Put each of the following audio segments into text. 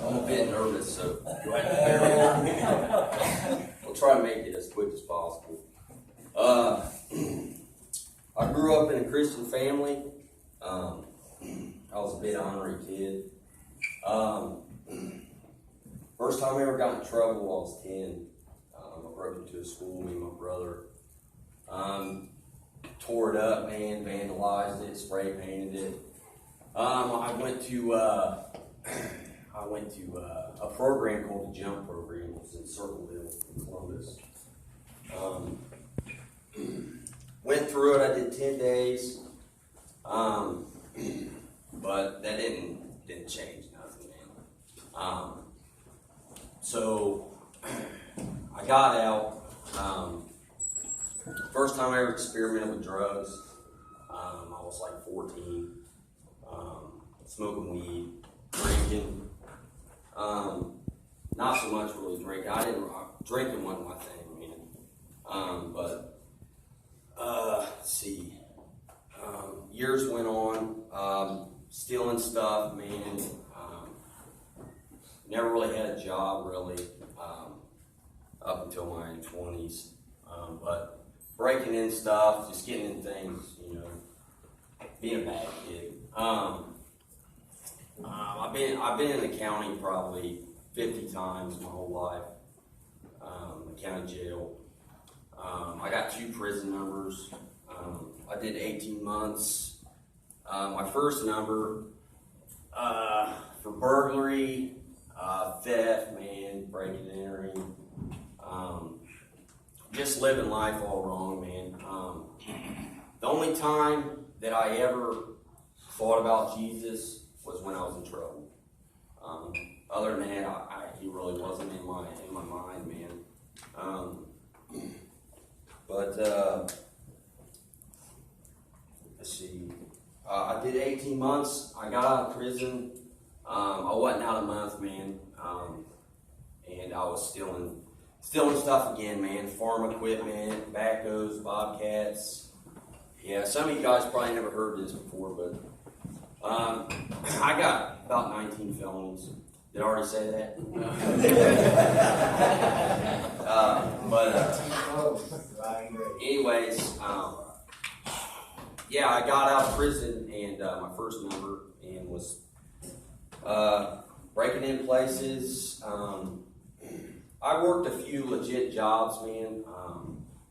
I'm a bit nervous, so you'll have to bear with me. We'll try to make it as quick as possible. I grew up in a Christian family. I was a bit ornery kid. First time I ever got in trouble, I was 10. I broke into a school, me and my brother. Tore it up, man, vandalized it, spray painted it. I went to a program called the Jump Program. It was in Circleville, in Columbus. Went through it. I did 10 days, but that didn't change nothing, man. So I got out. First time I ever experimented with drugs, I was like 14. Smoking weed, drinking. Not so much really drinking. Drinking wasn't my thing, man. Let's see. Years went on, stealing stuff, man. Never really had a job, really, up until my 20s. But breaking in stuff, just getting in things, being a bad kid. I've been in the county probably 50 times my whole life. The county jail. I got 2 prison numbers. I did 18 months. My first number for burglary, theft, man, breaking and entering, just living life all wrong, man. The only time that I ever thought about Jesus was when I was in trouble. Other than that, he really wasn't in my mind, man. Let's see. I did 18 months. I got out of prison. I wasn't out a month, man. And I was stealing stuff again, man. Farm equipment, tobaccos, bobcats. Yeah, some of you guys probably never heard this before, but I got about 19 felonies. Did I already say that? Anyways, yeah, I got out of prison, and my first number and was breaking in places. I worked a few legit jobs, man,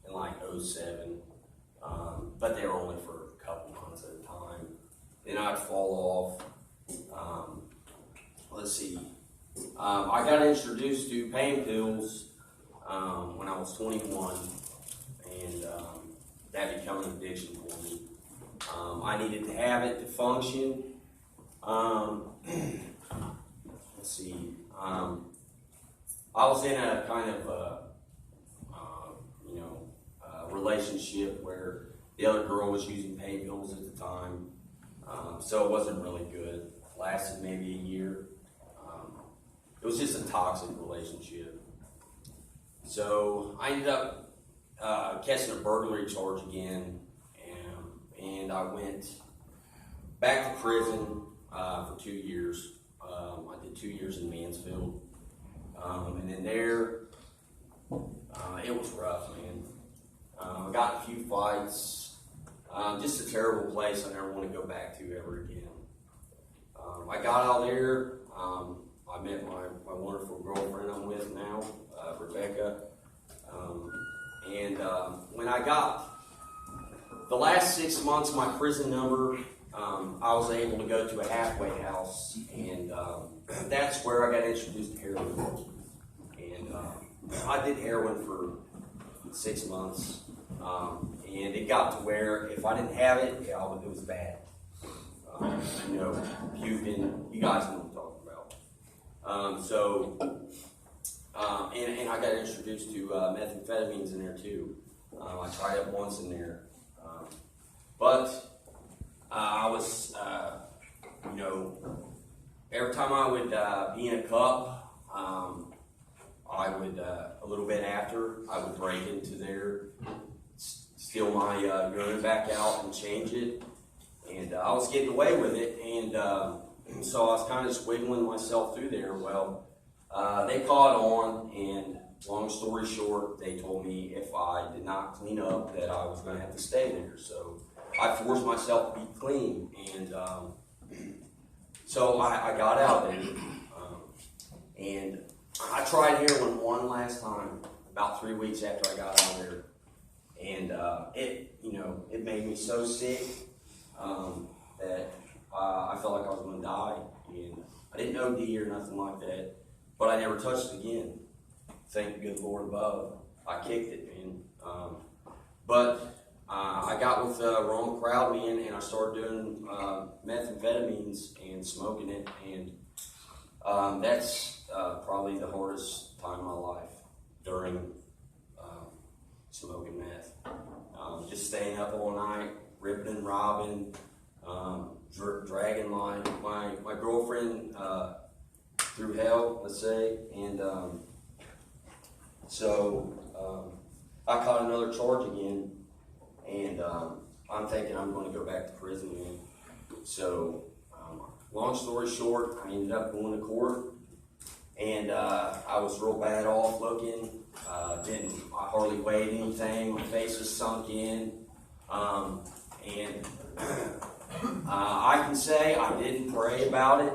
in like 07, but they were only for a couple months at a time. Then I'd fall off. Let's see. I got introduced to pain pills when I was 21, and that became an addiction for me. I needed to have it to function. Let's see. I was in a kind of relationship where the other girl was using pain pills at the time, so it wasn't really good. Lasted maybe a year. It was just a toxic relationship. So I ended up catching a burglary charge again, and I went back to prison for 2 years. I did 2 years in Mansfield. And then there, it was rough, man. I got in a few fights. Just a terrible place I never want to go back to ever again. I got out there. I met my wonderful girlfriend I'm with now, Rebecca. When I got the last 6 months of my prison number, I was able to go to a halfway house, and that's where I got introduced to heroin. And I did heroin for 6 months, and it got to where if I didn't have it, it was bad. Puking, you guys know what I'm talking about. And I got introduced to methamphetamines in there too. I tried it once in there, but I was, every time I would be in a cup, I would, a little bit after, I would break into there, steal my gun back out and change it. And I was getting away with it. And so I was kind of squiggling myself through there. Well, they caught on, and long story short, they told me if I did not clean up that I was going to have to stay there. So I forced myself to be clean, and so I got out there, and I tried heroin one last time about 3 weeks after I got out there, and it made me so sick that I felt like I was going to die, and I didn't OD or nothing like that, but I never touched it again. Thank the good Lord above. I kicked it, man. I got with the wrong crowd, man, and I started doing methamphetamines and smoking it, and that's probably the hardest time of my life during smoking meth. Just staying up all night, ripping and robbing, dragging my girlfriend through hell, let's say, and I caught another charge again, and I'm thinking I'm going to go back to prison again. So, long story short, I ended up going to court, and I was real bad off looking. I hardly weighed anything. My face was sunk in, and I can say I didn't pray about it.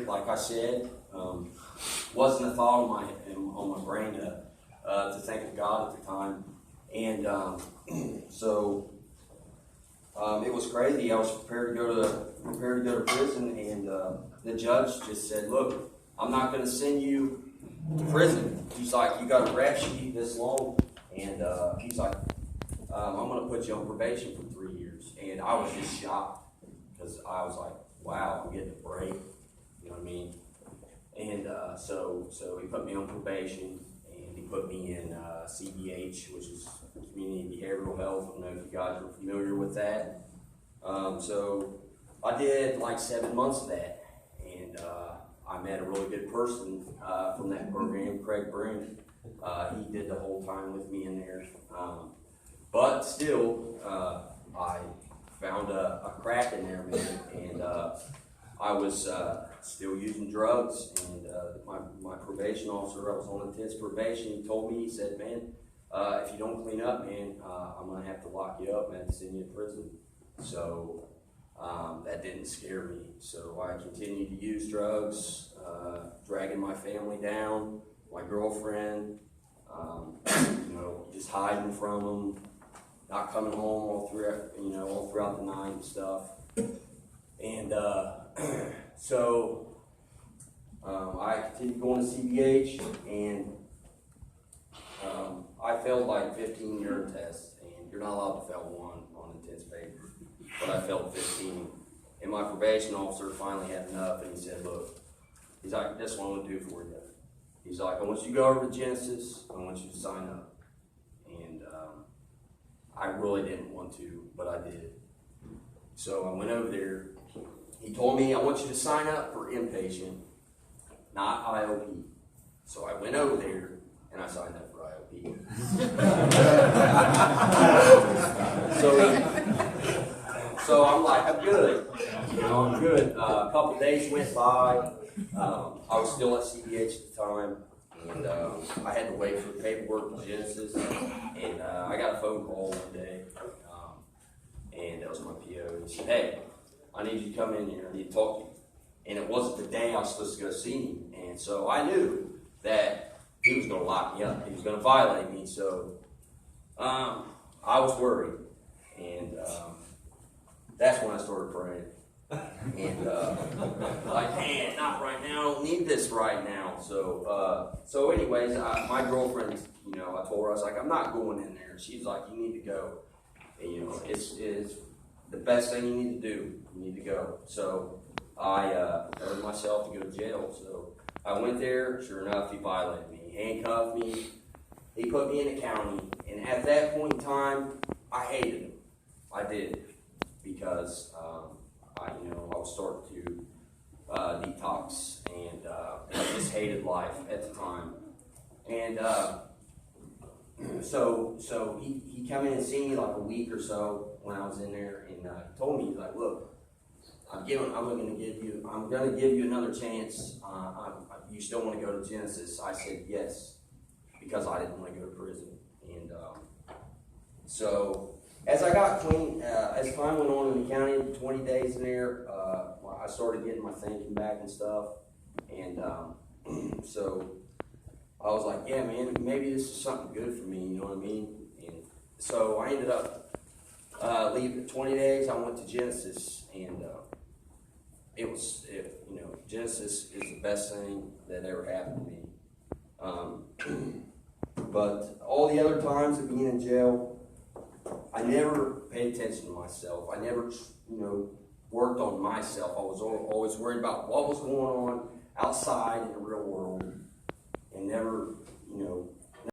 Like I said, wasn't a thought on my brain to think of God at the time, and it was crazy. I was prepared to go to prison, and the judge just said, "Look, I'm not going to send you to prison." He's like, "You got a rap sheet this long," and he's like, "I'm going to put you on probation for 3 years." And I was just shocked because I was like, "Wow, I'm getting a break." You know what I mean? And so he put me on probation, and he put me in CBH, which is Community Behavioral Health. I don't know if you guys are familiar with that. So I did like 7 months of that, and I met a really good person from that program, Craig Brent. He did the whole time with me in there. But still, I found a crack in there, man, and I was still using drugs, and my probation officer, I was on intense probation, he told me, he said, "Man, if you don't clean up, man, I'm going to have to lock you up and send you to prison." So that didn't scare me. So I continued to use drugs, dragging my family down, my girlfriend, just hiding from them, not coming home all throughout the night and stuff. And I continued going to CBH, and I failed like 15 urine tests, and you're not allowed to fail one on intense paper, but I failed 15. And my probation officer finally had enough, and he said, "Look," he's like, "this is what I'm going to do for you." He's like, "I want you to go over to Genesis, I want you to sign up." And I really didn't want to, but I did. So I went over there. He told me, "I want you to sign up for inpatient, not IOP." So I went over there, and I signed up for IOP. So I'm like, I'm good. I'm good. A couple days went by. I was still at CBH at the time, and I had to wait for the paperwork from Genesis. And I got a phone call one day, and that was my PO. He said, "Hey, I need you to come in here. I need to talk to you." And it wasn't the day I was supposed to go see him. And so I knew that he was going to lock me up. He was going to violate me. So I was worried. And that's when I started praying. And like, "Man, not right now. I don't need this right now." So anyways, my girlfriend, I told her, I was like, "I'm not going in there." She's like, "You need to go. And, it's the best thing you need to do. You need to go." So I prepared myself to go to jail. So I went there. Sure enough, he violated me. He handcuffed me. He put me in the county. And at that point in time, I hated him. I did. Because I was starting to detox, and I just hated life at the time. And so he came in and seen me like a week or so when I was in there, and he told me, he's like, "Look, I'm going to give you another chance. You still want to go to Genesis? I said yes, because I didn't want to go to prison. And so as I got clean, as time went on in the county, 20 days in there, I started getting my thinking back and stuff. And so I was like, yeah, man, maybe this is something good for me, you know what I mean? And so I ended up leaving 20 days. I went to Genesis, and Genesis is the best thing that ever happened to me. But all the other times of being in jail, I never paid attention to myself. I never, worked on myself. I was always worried about what was going on outside in the real world, and never,